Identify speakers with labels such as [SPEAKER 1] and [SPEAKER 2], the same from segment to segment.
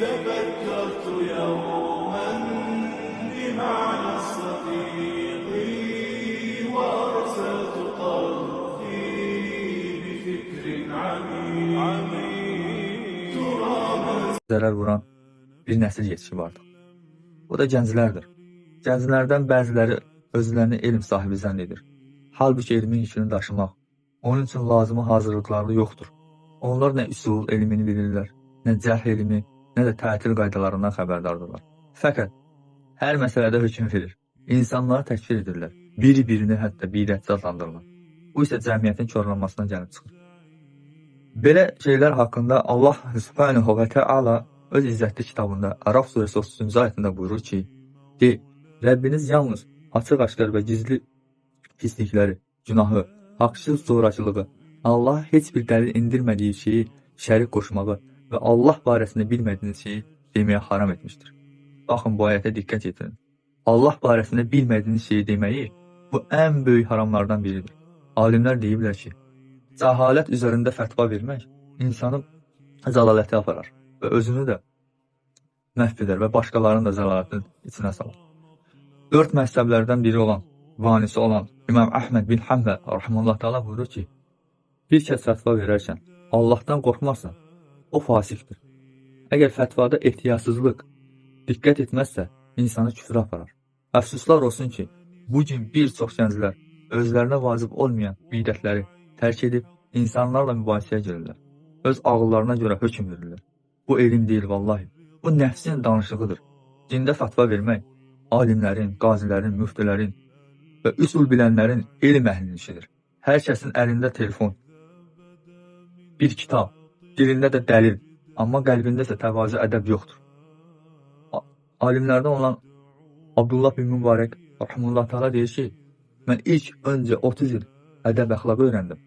[SPEAKER 1] تفكرت يوما بمعنى الصديق وأرسلت قلبي بفكر عميق
[SPEAKER 2] Zərər vuran bir nəsil yetişib artıq. Bu da gənclərdir. Gənclərdən bəziləri özlərini elm sahibi zənn edir. Halbuki elmin yükünü daşımaq, onun üçün lazımı hazırlıqları yoxdur. Onlar nə üsul elmini bilirlər, nə cərh elmi, nə də tətil qaydalarından xəbərdardırlar. Fəqət hər məsələdə hökm verir. İnsanları təkfir edirlər. Biri-birini hətta bidətçi adlandırırlar. Bu isə cəmiyyətin korlanmasına gəlib çıxır. Belə şeylər haqqında Allah Subhanahu və Teala öz izzətli kitabında Ərəf surəsi 30-cu ayətində buyurur ki, de, Rəbbiniz yalnız açıq-aşkar və gizli pislikləri, günahı, haqsız zorakılığı, Allah heç bir dəlil indirmədiyi şeyi şərik qoşmağı və Allah barəsində bilmədiyiniz şeyi deməyə haram etmişdir. Baxın, bu ayətə diqqət yetirin. Allah barəsində bilmədiyiniz şeyi deməyi bu ən böyük haramlardan biridir. Alimlər deyiblər ki, cəhalət üzərində fətva vermək insanı zəlalətə aparar və özünü də məhv edər və başqalarını da zəlalətin içinə salar. 4 məzhəblərdən biri olan, vanisi olan İmam Əhməd bin Həmbel rahimehullah təala buyurur ki, bir kəs fətva verərkən Allahdan qorxmazsa, o fasiqdir. Əgər fətvada ehtiyatsızlıq, diqqət etməzsə, insanı küfrə aparar. Əfsuslar olsun ki, bu gün bir çox gənclər özlərinə vacib olmayan bidətləri tərk edib insanlarla mübahisəyə girirlər. Öz ağıllarına görə hökm verirlər. Bu elm deyil vallahi. Bu nəfsin danışığıdır. Dində fətva vermək alimlərin, qazilərin, müftülərin və üsul bilənlərin elm əhlinin işidir. Hər kəsin əlində telefon, bir kitab, dilində də dəlil, amma qəlbində isə təvazö ədəb yoxdur. Alimlərdən olan Abdullah bin Mübarək rahimehullah təala deyir ki, mən ilk öncə 30 il ədəb əxlaqı öyrəndim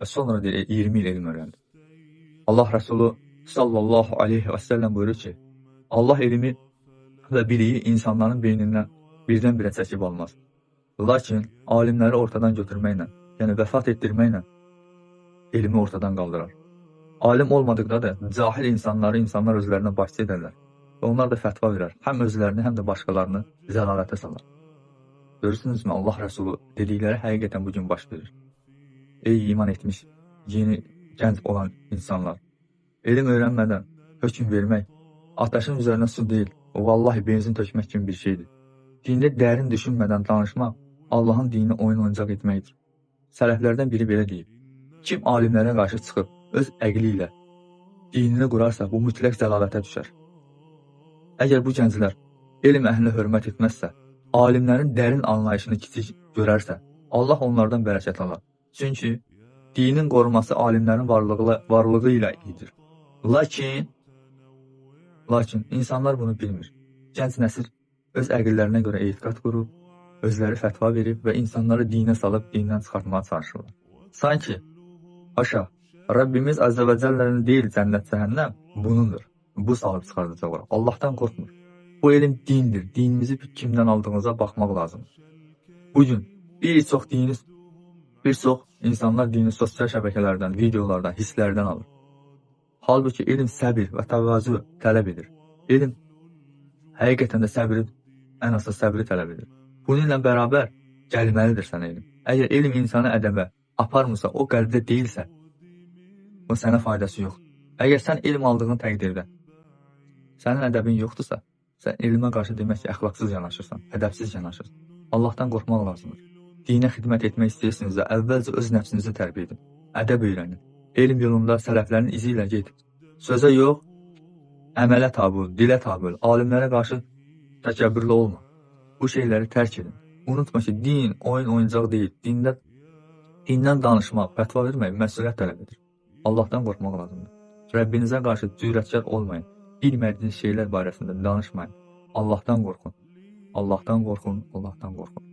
[SPEAKER 2] və sonra deyir 20 il elm öyrəndim. Allah Rəsulü sallallahu aleyhi və səlləm buyurur ki, Allah elmi və biliyi insanların beynindən birdən-birə çəkib almaz. Lakin alimləri ortadan götürməklə, yəni vəfat etdirməklə elmi ortadan qaldırar. Alim olmadıqda da cahil insanlar özlərinə başçı edərlər və onlar da fətva verər. Həm özlərini, həm də başqalarını zəlalətə salar. Görürsünüzmü, Allah Rəsulü dedikləri həqiqətən bugün baş verir. Ey iman etmiş, yeni gənc olan insanlar, elm öyrənmədən hökm vermək, ateşin üzərinə su deyil, o vallahi benzin tökmək kimi bir şeydir. Dində dərin düşünmədən danışmaq, Allahın dinini oyun oyuncaq etməkdir. Sələflərdən biri belə deyib, kim alimlərə qarşı çıxıb, öz əqli ilə dinini qurarsa, bu mütləq zəlalətə düşər. Əgər bu gənclər elm əhlinə hörmət etməzsə, alimlərin dərin anlayışını kiçik görərsə, Allah onlardan bərəkət alar. Çünki dinin qoruması alimlərin varlığı ilə iyidir. Lakin insanlar bunu bilmir. Gənc nəsil öz əqillərinə görə etiqad qurub, özləri fətva verib və insanları dinə salıb dindən çıxartmağa çalışırlar. Sanki, haşa, Rəbbimiz Əzzə və Cəllənin deyil cənnət cəhənnəm bunundur. Bu salıb çıxardacaq olaraq. Allahdan qorxmur. Bu elm dindir. Dinimizi kimdən aldığınıza baxmaq lazımdır. Bugün bir çox insanlar dini sosial şəbəkələrdən, videolardan, hisslərdən alır. Halbuki elm səbir və təvazö tələb edir. Elm həqiqətən də ən əsas səbri tələb edir. Bununla bərabər gəlməlidir sənə elm. Əgər elm insanı ədəbə aparmırsa, o qəlbdə deyilsə, o sənə faydası yoxdur. Əgər sən elm aldığın təqdirdə, sənin ədəbin yoxdursa, sən elmə qarşı demək ki, əxlaqsız yanaşırsan, ədəbsiz yanaşırsan. Allahdan qorxmaq lazımdır. Dinə xidmət etmək istəyirsinizsə, əvvəlcə öz nəfsinizi tərbiyə edin. Ədəb öyrənin. Elm yolunda sələflərin izi ilə gedin. Sözə yox, əmələ tabi ol, dilə tabi ol. Alimlərə qarşı təkəbbürlü olma. Bu şeyləri tərk edin. Unutma ki, din oyuncaq deyil. Dindən danışmaq, fətva vermək məsuliyyət tələb edir. Allahdan qorxmaq lazımdır. Rəbbinizə qarşı cürətkar olmayın. Bilmədiyiniz şeylər barəsində danışmayın. Allahdan qorxun. Allahdan qorxun, Allahdan qorxun.